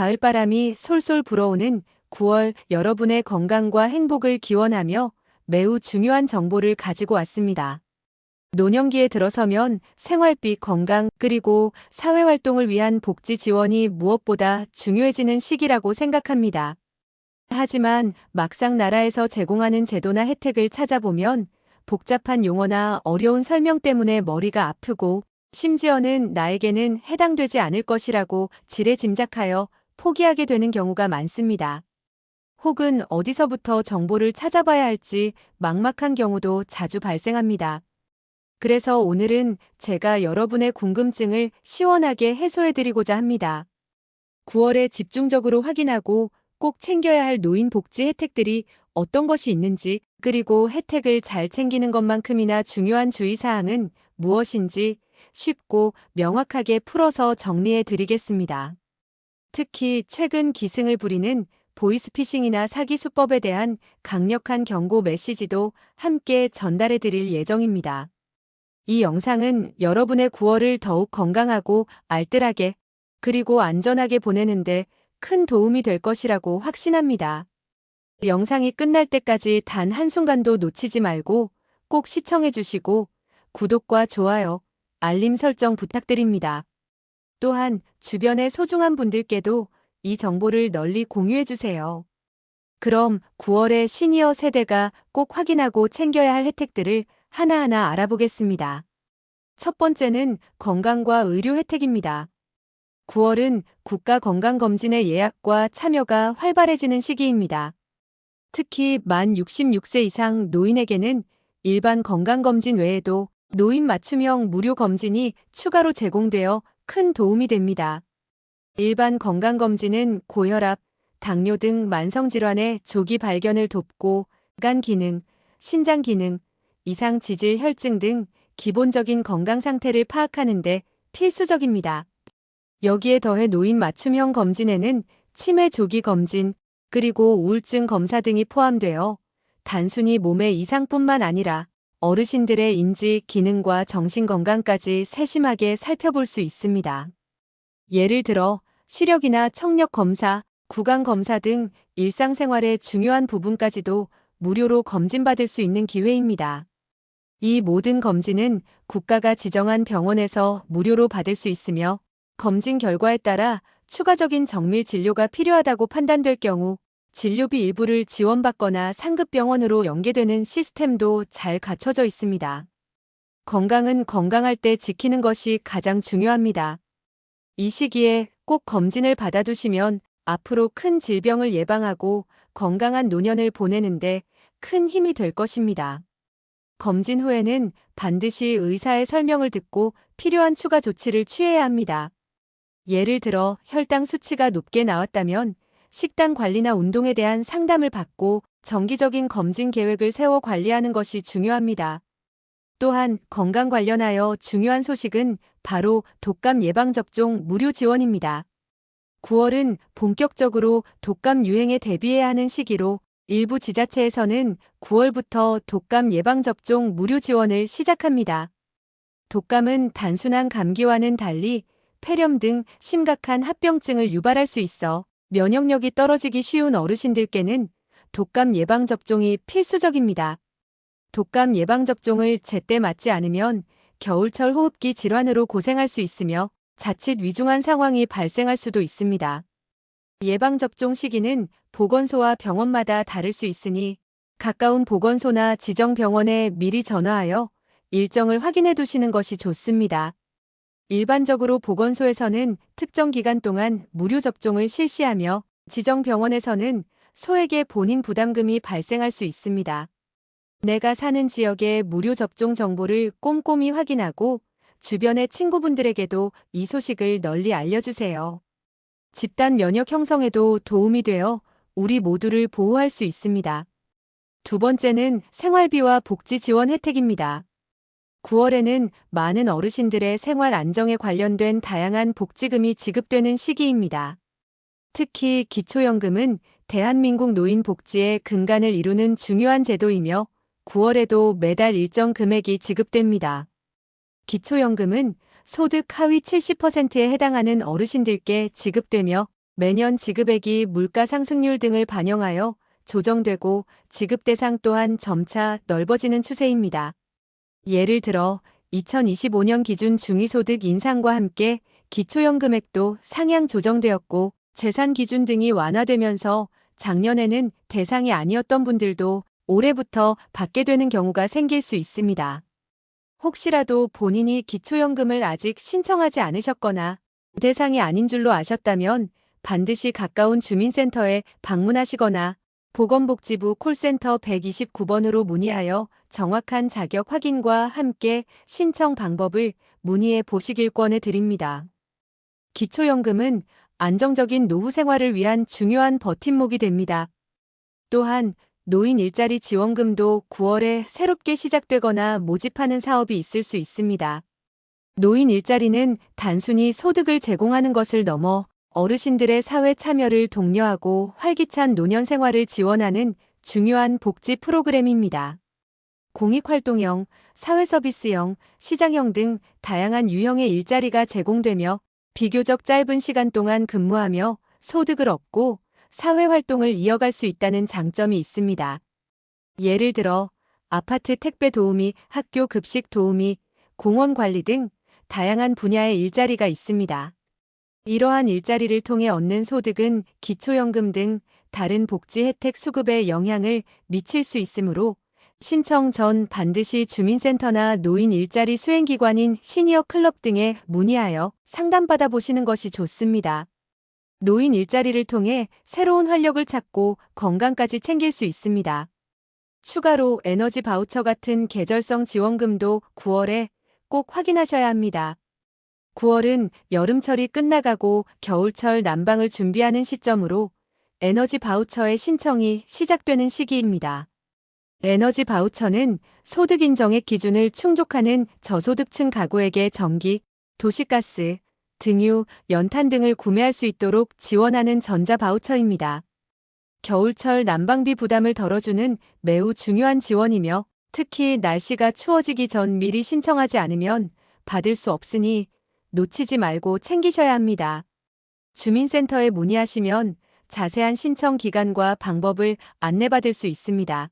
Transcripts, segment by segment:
가을바람이 솔솔 불어오는 9월, 여러분의 건강과 행복을 기원하며 매우 중요한 정보를 가지고 왔습니다. 노년기에 들어서면 생활비, 건강, 그리고 사회활동을 위한 복지 지원이 무엇보다 중요해지는 시기라고 생각합니다. 하지만 막상 나라에서 제공하는 제도나 혜택을 찾아보면 복잡한 용어나 어려운 설명 때문에 머리가 아프고, 심지어는 나에게는 해당되지 않을 것이라고 지레짐작하여 포기하게 되는 경우가 많습니다. 혹은 어디서부터 정보를 찾아봐야 할지 막막한 경우도 자주 발생합니다. 그래서 오늘은 제가 여러분의 궁금증을 시원하게 해소해드리고자 합니다. 9월에 집중적으로 확인하고 꼭 챙겨야 할 노인 복지 혜택들이 어떤 것이 있는지, 그리고 혜택을 잘 챙기는 것만큼이나 중요한 주의사항은 무엇인지 쉽고 명확하게 풀어서 정리해 드리겠습니다. 특히 최근 기승을 부리는 보이스피싱이나 사기 수법에 대한 강력한 경고 메시지도 함께 전달해 드릴 예정입니다. 이 영상은 여러분의 9월을 더욱 건강하고 알뜰하게, 그리고 안전하게 보내는데 큰 도움이 될 것이라고 확신합니다. 영상이 끝날 때까지 단 한순간도 놓치지 말고 꼭 시청해 주시고 구독과 좋아요, 알림 설정 부탁드립니다. 또한 주변의 소중한 분들께도 이 정보를 널리 공유해 주세요. 그럼 9월의 시니어 세대가 꼭 확인하고 챙겨야 할 혜택들을 하나하나 알아보겠습니다. 첫 번째는 건강과 의료 혜택입니다. 9월은 국가건강검진의 예약과 참여가 활발해지는 시기입니다. 특히 만 66세 이상 노인에게는 일반 건강검진 외에도 노인 맞춤형 무료 검진이 추가로 제공되어 큰 도움이 됩니다. 일반 건강검진은 고혈압, 당뇨 등 만성질환의 조기 발견을 돕고 간 기능, 신장 기능, 이상 지질 혈증 등 기본적인 건강 상태를 파악하는 데 필수적입니다. 여기에 더해 노인 맞춤형 검진에는 치매 조기 검진, 그리고 우울증 검사 등이 포함되어 단순히 몸의 이상뿐만 아니라 어르신들의 인지, 기능과 정신 건강까지 세심하게 살펴볼 수 있습니다. 예를 들어 시력이나 청력 검사, 구강 검사 등 일상생활의 중요한 부분까지도 무료로 검진받을 수 있는 기회입니다. 이 모든 검진은 국가가 지정한 병원에서 무료로 받을 수 있으며, 검진 결과에 따라 추가적인 정밀 진료가 필요하다고 판단될 경우 진료비 일부를 지원받거나 상급병원으로 연계되는 시스템도 잘 갖춰져 있습니다. 건강은 건강할 때 지키는 것이 가장 중요합니다. 이 시기에 꼭 검진을 받아두시면 앞으로 큰 질병을 예방하고 건강한 노년을 보내는데 큰 힘이 될 것입니다. 검진 후에는 반드시 의사의 설명을 듣고 필요한 추가 조치를 취해야 합니다. 예를 들어 혈당 수치가 높게 나왔다면 식단 관리나 운동에 대한 상담을 받고 정기적인 검진 계획을 세워 관리하는 것이 중요합니다. 또한 건강 관련하여 중요한 소식은 바로 독감 예방접종 무료 지원입니다. 9월은 본격적으로 독감 유행에 대비해야 하는 시기로 일부 지자체에서는 9월부터 독감 예방접종 무료 지원을 시작합니다. 독감은 단순한 감기와는 달리 폐렴 등 심각한 합병증을 유발할 수 있어 면역력이 떨어지기 쉬운 어르신들께는 독감 예방접종이 필수적입니다. 독감 예방접종을 제때 맞지 않으면 겨울철 호흡기 질환으로 고생할 수 있으며 자칫 위중한 상황이 발생할 수도 있습니다. 예방접종 시기는 보건소와 병원마다 다를 수 있으니 가까운 보건소나 지정병원에 미리 전화하여 일정을 확인해 두시는 것이 좋습니다. 일반적으로 보건소에서는 특정 기간 동안 무료 접종을 실시하며 지정병원에서는 소액의 본인 부담금이 발생할 수 있습니다. 내가 사는 지역의 무료 접종 정보를 꼼꼼히 확인하고 주변의 친구분들에게도 이 소식을 널리 알려주세요. 집단 면역 형성에도 도움이 되어 우리 모두를 보호할 수 있습니다. 두 번째는 생활비와 복지 지원 혜택입니다. 9월에는 많은 어르신들의 생활 안정에 관련된 다양한 복지금이 지급되는 시기입니다. 특히 기초연금은 대한민국 노인 복지의 근간을 이루는 중요한 제도이며 9월에도 매달 일정 금액이 지급됩니다. 기초연금은 소득 하위 70%에 해당하는 어르신들께 지급되며 매년 지급액이 물가 상승률 등을 반영하여 조정되고 지급 대상 또한 점차 넓어지는 추세입니다. 예를 들어 2025년 기준 중위소득 인상과 함께 기초연금액도 상향 조정되었고 재산 기준 등이 완화되면서 작년에는 대상이 아니었던 분들도 올해부터 받게 되는 경우가 생길 수 있습니다. 혹시라도 본인이 기초연금을 아직 신청하지 않으셨거나 대상이 아닌 줄로 아셨다면 반드시 가까운 주민센터에 방문하시거나 보건복지부 콜센터 129번으로 문의하여 정확한 자격 확인과 함께 신청 방법을 문의해 보시길 권해드립니다. 기초연금은 안정적인 노후 생활을 위한 중요한 버팀목이 됩니다. 또한 노인 일자리 지원금도 9월에 새롭게 시작되거나 모집하는 사업이 있을 수 있습니다. 노인 일자리는 단순히 소득을 제공하는 것을 넘어 어르신들의 사회 참여를 독려하고 활기찬 노년 생활을 지원하는 중요한 복지 프로그램입니다. 공익활동형, 사회서비스형, 시장형 등 다양한 유형의 일자리가 제공되며 비교적 짧은 시간 동안 근무하며 소득을 얻고 사회활동을 이어갈 수 있다는 장점이 있습니다. 예를 들어 아파트 택배 도우미, 학교 급식 도우미, 공원 관리 등 다양한 분야의 일자리가 있습니다. 이러한 일자리를 통해 얻는 소득은 기초연금 등 다른 복지 혜택 수급에 영향을 미칠 수 있으므로 신청 전 반드시 주민센터나 노인 일자리 수행기관인 시니어 클럽 등에 문의하여 상담받아 보시는 것이 좋습니다. 노인 일자리를 통해 새로운 활력을 찾고 건강까지 챙길 수 있습니다. 추가로 에너지 바우처 같은 계절성 지원금도 9월에 꼭 확인하셔야 합니다. 9월은 여름철이 끝나가고 겨울철 난방을 준비하는 시점으로 에너지 바우처의 신청이 시작되는 시기입니다. 에너지 바우처는 소득 인정액 기준을 충족하는 저소득층 가구에게 전기, 도시가스, 등유, 연탄 등을 구매할 수 있도록 지원하는 전자 바우처입니다. 겨울철 난방비 부담을 덜어주는 매우 중요한 지원이며 특히 날씨가 추워지기 전 미리 신청하지 않으면 받을 수 없으니 놓치지 말고 챙기셔야 합니다. 주민센터에 문의하시면 자세한 신청 기간과 방법을 안내받을 수 있습니다.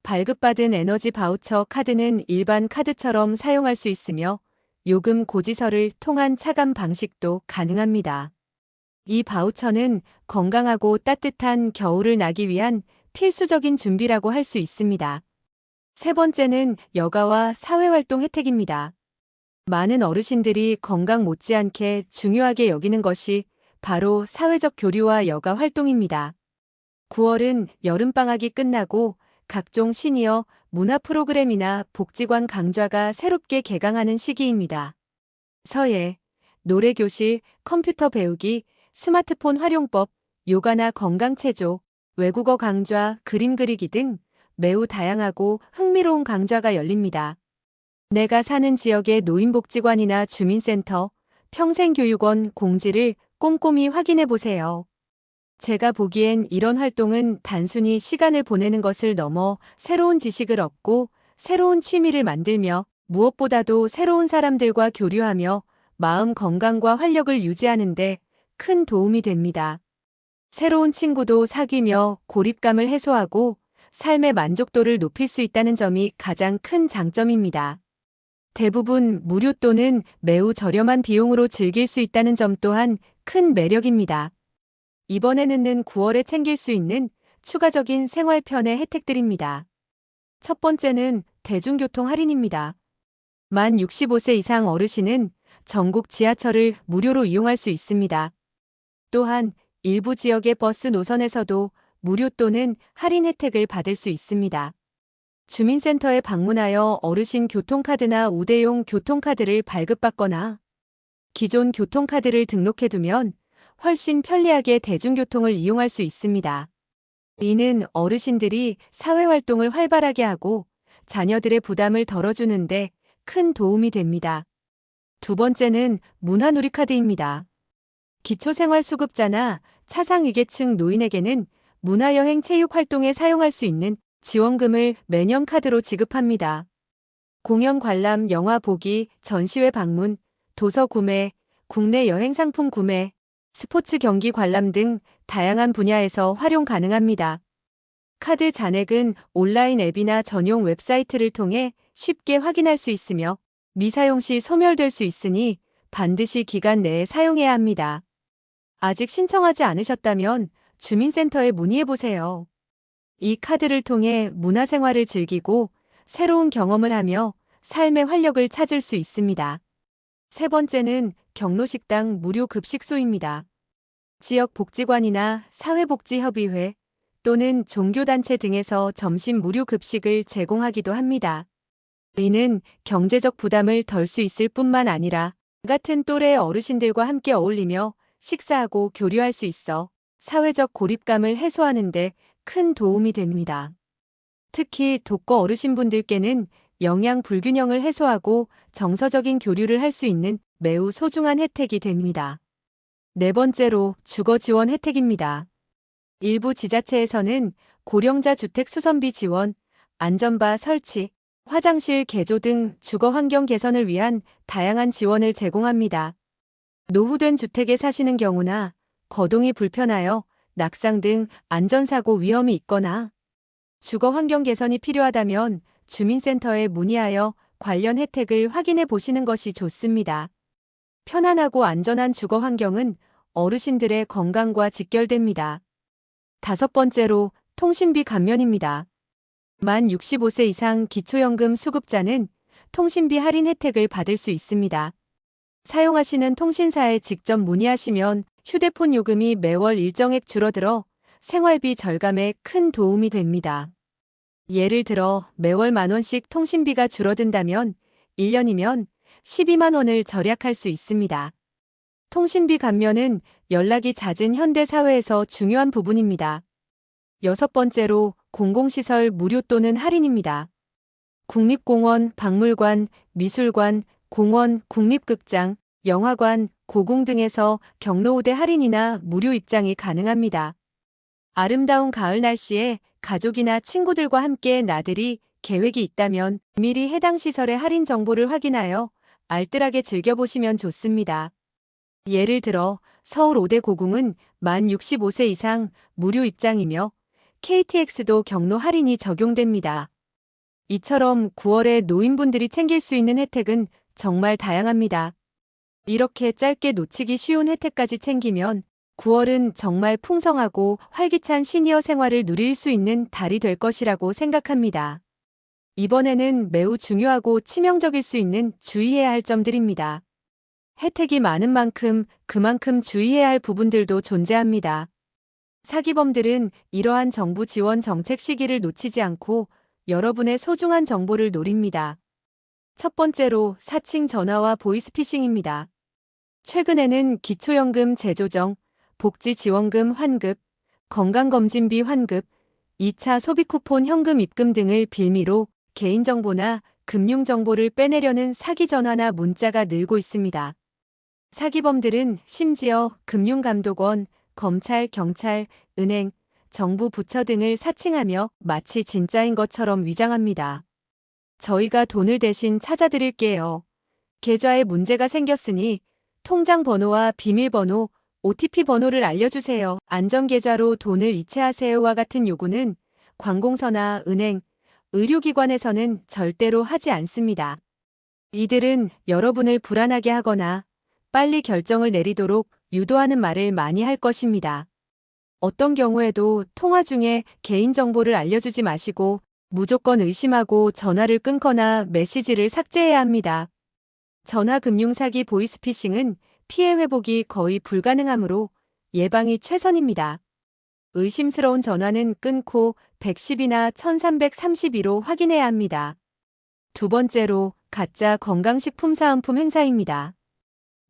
발급받은 에너지 바우처 카드는 일반 카드처럼 사용할 수 있으며 요금 고지서를 통한 차감 방식도 가능합니다. 이 바우처는 건강하고 따뜻한 겨울을 나기 위한 필수적인 준비라고 할 수 있습니다. 세 번째는 여가와 사회활동 혜택입니다. 많은 어르신들이 건강 못지않게 중요하게 여기는 것이 바로 사회적 교류와 여가 활동입니다. 9월은 여름방학이 끝나고 각종 시니어 문화 프로그램이나 복지관 강좌가 새롭게 개강하는 시기입니다. 서예, 노래교실, 컴퓨터 배우기, 스마트폰 활용법, 요가나 건강체조, 외국어 강좌, 그림 그리기 등 매우 다양하고 흥미로운 강좌가 열립니다. 내가 사는 지역의 노인복지관이나 주민센터, 평생교육원 공지를 꼼꼼히 확인해 보세요. 제가 보기엔 이런 활동은 단순히 시간을 보내는 것을 넘어 새로운 지식을 얻고 새로운 취미를 만들며 무엇보다도 새로운 사람들과 교류하며 마음 건강과 활력을 유지하는 데 큰 도움이 됩니다. 새로운 친구도 사귀며 고립감을 해소하고 삶의 만족도를 높일 수 있다는 점이 가장 큰 장점입니다. 대부분 무료 또는 매우 저렴한 비용으로 즐길 수 있다는 점 또한 큰 매력입니다. 이번에는 9월에 챙길 수 있는 추가적인 생활편의 혜택들입니다. 첫 번째는 대중교통 할인입니다. 만 65세 이상 어르신은 전국 지하철을 무료로 이용할 수 있습니다. 또한 일부 지역의 버스 노선에서도 무료 또는 할인 혜택을 받을 수 있습니다. 주민센터에 방문하여 어르신 교통카드나 우대용 교통카드를 발급받거나 기존 교통카드를 등록해두면 훨씬 편리하게 대중교통을 이용할 수 있습니다. 이는 어르신들이 사회활동을 활발하게 하고 자녀들의 부담을 덜어주는데 큰 도움이 됩니다. 두 번째는 문화누리카드입니다. 기초생활수급자나 차상위계층 노인에게는 문화여행 체육활동에 사용할 수 있는 지원금을 매년 카드로 지급합니다. 공연 관람, 영화 보기, 전시회 방문, 도서 구매, 국내 여행 상품 구매, 스포츠 경기 관람 등 다양한 분야에서 활용 가능합니다. 카드 잔액은 온라인 앱이나 전용 웹사이트를 통해 쉽게 확인할 수 있으며 미사용 시 소멸될 수 있으니 반드시 기간 내에 사용해야 합니다. 아직 신청하지 않으셨다면 주민센터에 문의해보세요. 이 카드를 통해 문화생활을 즐기고 새로운 경험을 하며 삶의 활력을 찾을 수 있습니다. 세 번째는 경로식당 무료 급식소입니다. 지역 복지관이나 사회복지협의회 또는 종교단체 등에서 점심 무료 급식을 제공하기도 합니다. 이는 경제적 부담을 덜 수 있을 뿐만 아니라 같은 또래의 어르신들과 함께 어울리며 식사하고 교류할 수 있어 사회적 고립감을 해소하는 데 큰 도움이 됩니다. 특히 독거 어르신분들께는 영양 불균형을 해소하고 정서적인 교류를 할 수 있는 매우 소중한 혜택이 됩니다. 네 번째로 주거 지원 혜택입니다. 일부 지자체에서는 고령자 주택 수선비 지원, 안전바 설치, 화장실 개조 등 주거 환경 개선을 위한 다양한 지원을 제공합니다. 노후된 주택에 사시는 경우나 거동이 불편하여 낙상 등 안전사고 위험이 있거나 주거 환경 개선이 필요하다면 주민센터에 문의하여 관련 혜택을 확인해 보시는 것이 좋습니다. 편안하고 안전한 주거 환경은 어르신들의 건강과 직결됩니다. 다섯 번째로 통신비 감면입니다. 만 65세 이상 기초연금 수급자는 통신비 할인 혜택을 받을 수 있습니다. 사용하시는 통신사에 직접 문의하시면 휴대폰 요금이 매월 일정액 줄어들어 생활비 절감에 큰 도움이 됩니다. 예를 들어 매월 10,000원씩 통신비가 줄어든다면 1년이면 12만 원을 절약할 수 있습니다. 통신비 감면은 연락이 잦은 현대 사회에서 중요한 부분입니다. 여섯 번째로 공공시설 무료 또는 할인입니다. 국립공원, 박물관, 미술관, 공원, 국립극장, 영화관, 고궁 등에서 경로 우대 할인이나 무료 입장이 가능합니다. 아름다운 가을 날씨에 가족이나 친구들과 함께 나들이 계획이 있다면 미리 해당 시설의 할인 정보를 확인하여 알뜰하게 즐겨보시면 좋습니다. 예를 들어 서울 5대 고궁은 만 65세 이상 무료 입장이며 KTX도 경로 할인이 적용됩니다. 이처럼 9월에 노인분들이 챙길 수 있는 혜택은 정말 다양합니다. 이렇게 짧게 놓치기 쉬운 혜택까지 챙기면 9월은 정말 풍성하고 활기찬 시니어 생활을 누릴 수 있는 달이 될 것이라고 생각합니다. 이번에는 매우 중요하고 치명적일 수 있는 주의해야 할 점들입니다. 혜택이 많은 만큼 그만큼 주의해야 할 부분들도 존재합니다. 사기범들은 이러한 정부 지원 정책 시기를 놓치지 않고 여러분의 소중한 정보를 노립니다. 첫 번째로 사칭 전화와 보이스피싱입니다. 최근에는 기초연금 재조정, 복지지원금 환급, 건강검진비 환급, 2차 소비쿠폰 현금 입금 등을 빌미로 개인정보나 금융정보를 빼내려는 사기 전화나 문자가 늘고 있습니다. 사기범들은 심지어 금융감독원, 검찰, 경찰, 은행, 정부 부처 등을 사칭하며 마치 진짜인 것처럼 위장합니다. 저희가 돈을 대신 찾아드릴게요. 계좌에 문제가 생겼으니 통장 번호와 비밀번호, OTP 번호를 알려주세요. 안전계좌로 돈을 이체하세요와 같은 요구는 관공서나 은행, 의료기관에서는 절대로 하지 않습니다. 이들은 여러분을 불안하게 하거나 빨리 결정을 내리도록 유도하는 말을 많이 할 것입니다. 어떤 경우에도 통화 중에 개인정보를 알려주지 마시고 무조건 의심하고 전화를 끊거나 메시지를 삭제해야 합니다. 전화금융사기 보이스피싱은 피해 회복이 거의 불가능하므로 예방이 최선입니다. 의심스러운 전화는 끊고 110이나 1332로 확인해야 합니다. 두 번째로 가짜 건강식품 사은품 행사입니다.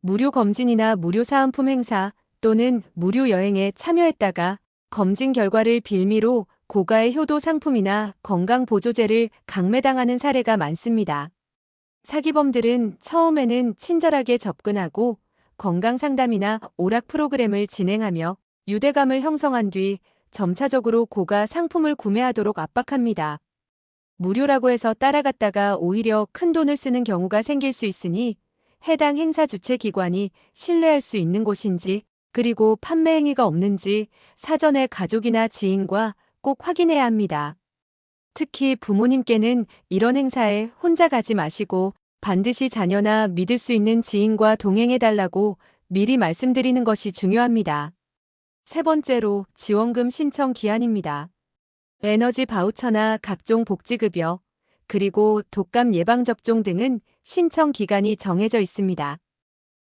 무료 검진이나 무료 사은품 행사 또는 무료 여행에 참여했다가 검진 결과를 빌미로 고가의 효도 상품이나 건강보조제를 강매당하는 사례가 많습니다. 사기범들은 처음에는 친절하게 접근하고 건강상담이나 오락 프로그램을 진행하며 유대감을 형성한 뒤 점차적으로 고가 상품을 구매하도록 압박합니다. 무료라고 해서 따라갔다가 오히려 큰 돈을 쓰는 경우가 생길 수 있으니 해당 행사 주최 기관이 신뢰할 수 있는 곳인지 그리고 판매 행위가 없는지 사전에 가족이나 지인과 꼭 확인해야 합니다. 특히 부모님께는 이런 행사에 혼자 가지 마시고 반드시 자녀나 믿을 수 있는 지인과 동행해달라고 미리 말씀드리는 것이 중요합니다. 세 번째로 지원금 신청 기한입니다. 에너지 바우처나 각종 복지급여, 그리고 독감 예방접종 등은 신청 기간이 정해져 있습니다.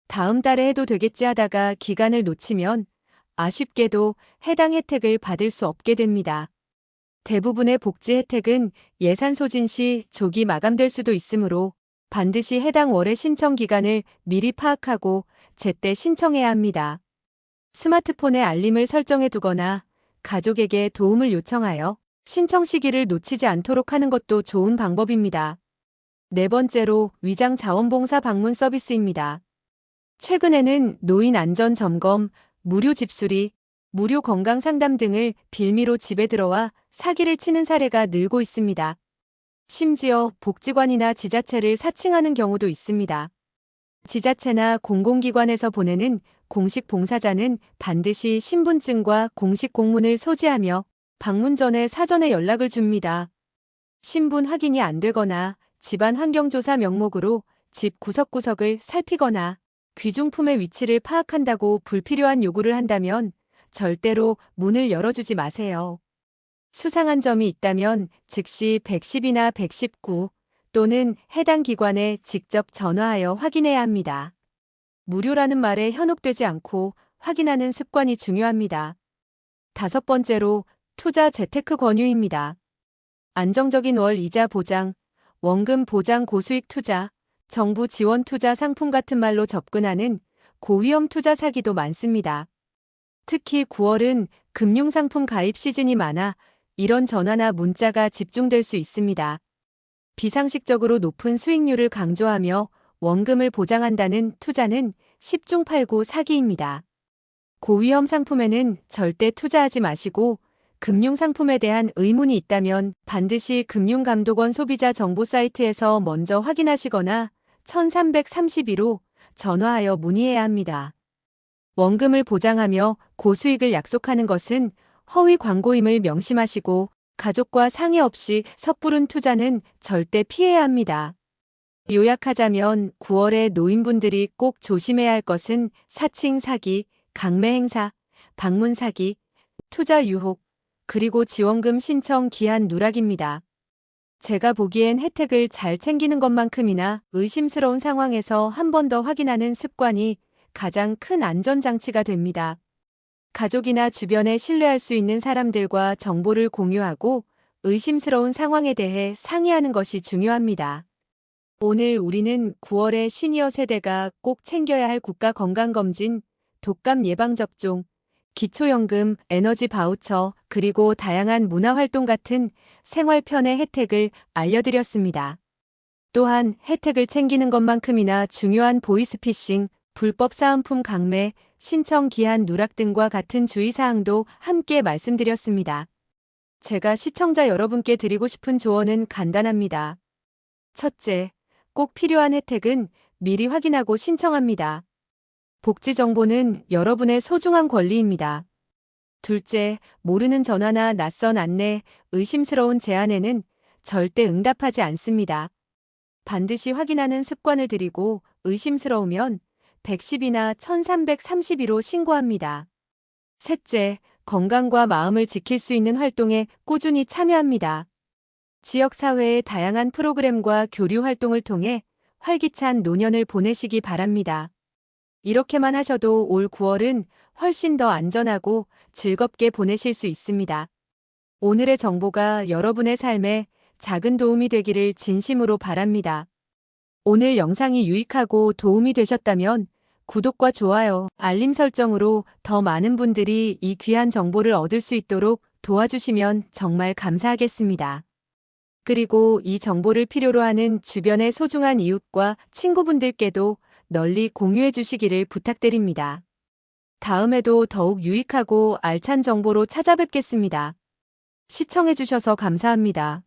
다음 달에 해도 되겠지 하다가 기간을 놓치면 아쉽게도 해당 혜택을 받을 수 없게 됩니다. 대부분의 복지 혜택은 예산 소진 시 조기 마감될 수도 있으므로 반드시 해당 월의 신청 기간을 미리 파악하고 제때 신청해야 합니다. 스마트폰에 알림을 설정해 두거나 가족에게 도움을 요청하여 신청 시기를 놓치지 않도록 하는 것도 좋은 방법입니다. 네 번째로 위장 자원봉사 방문 서비스입니다. 최근에는 노인 안전 점검, 무료 집수리, 무료 건강 상담 등을 빌미로 집에 들어와 사기를 치는 사례가 늘고 있습니다. 심지어 복지관이나 지자체를 사칭하는 경우도 있습니다. 지자체나 공공기관에서 보내는 공식 봉사자는 반드시 신분증과 공식 공문을 소지하며 방문 전에 사전에 연락을 줍니다. 신분 확인이 안 되거나 집안 환경조사 명목으로 집 구석구석을 살피거나 귀중품의 위치를 파악한다고 불필요한 요구를 한다면 절대로 문을 열어주지 마세요. 수상한 점이 있다면 즉시 110이나 119 또는 해당 기관에 직접 전화하여 확인해야 합니다. 무료라는 말에 현혹되지 않고 확인하는 습관이 중요합니다. 다섯 번째로 투자 재테크 권유입니다. 안정적인 월 이자 보장, 원금 보장 고수익 투자, 정부 지원 투자 상품 같은 말로 접근하는 고위험 투자 사기도 많습니다. 특히 9월은 금융상품 가입 시즌이 많아 이런 전화나 문자가 집중될 수 있습니다. 비상식적으로 높은 수익률을 강조하며 원금을 보장한다는 투자는 10중 8구 사기입니다. 고위험 상품에는 절대 투자하지 마시고 금융상품에 대한 의문이 있다면 반드시 금융감독원 소비자 정보 사이트에서 먼저 확인하시거나 1332로 전화하여 문의해야 합니다. 원금을 보장하며 고수익을 약속하는 것은 허위 광고임을 명심하시고 가족과 상의 없이 섣부른 투자는 절대 피해야 합니다. 요약하자면 9월에 노인분들이 꼭 조심해야 할 것은 사칭 사기, 강매 행사, 방문 사기, 투자 유혹, 그리고 지원금 신청 기한 누락입니다. 제가 보기엔 혜택을 잘 챙기는 것만큼이나 의심스러운 상황에서 한 번 더 확인하는 습관이 가장 큰 안전장치가 됩니다. 가족이나 주변에 신뢰할 수 있는 사람들과 정보를 공유하고 의심스러운 상황에 대해 상의하는 것이 중요합니다. 오늘 우리는 9월에 시니어 세대가 꼭 챙겨야 할 국가건강검진, 독감 예방접종, 기초연금, 에너지 바우처, 그리고 다양한 문화활동 같은 생활 편의 혜택을 알려드렸습니다. 또한 혜택을 챙기는 것만큼이나 중요한 보이스피싱, 불법 사은품 강매, 신청 기한 누락 등과 같은 주의사항도 함께 말씀드렸습니다. 제가 시청자 여러분께 드리고 싶은 조언은 간단합니다. 첫째, 꼭 필요한 혜택은 미리 확인하고 신청합니다. 복지 정보는 여러분의 소중한 권리입니다. 둘째, 모르는 전화나 낯선 안내, 의심스러운 제안에는 절대 응답하지 않습니다. 반드시 확인하는 습관을 들이고 의심스러우면 110이나 1332로 신고합니다. 셋째, 건강과 마음을 지킬 수 있는 활동에 꾸준히 참여합니다. 지역사회의 다양한 프로그램과 교류 활동을 통해 활기찬 노년을 보내시기 바랍니다. 이렇게만 하셔도 올 9월은 훨씬 더 안전하고 즐겁게 보내실 수 있습니다. 오늘의 정보가 여러분의 삶에 작은 도움이 되기를 진심으로 바랍니다. 오늘 영상이 유익하고 도움이 되셨다면 구독과 좋아요, 알림 설정으로 더 많은 분들이 이 귀한 정보를 얻을 수 있도록 도와주시면 정말 감사하겠습니다. 그리고 이 정보를 필요로 하는 주변의 소중한 이웃과 친구분들께도 널리 공유해 주시기를 부탁드립니다. 다음에도 더욱 유익하고 알찬 정보로 찾아뵙겠습니다. 시청해 주셔서 감사합니다.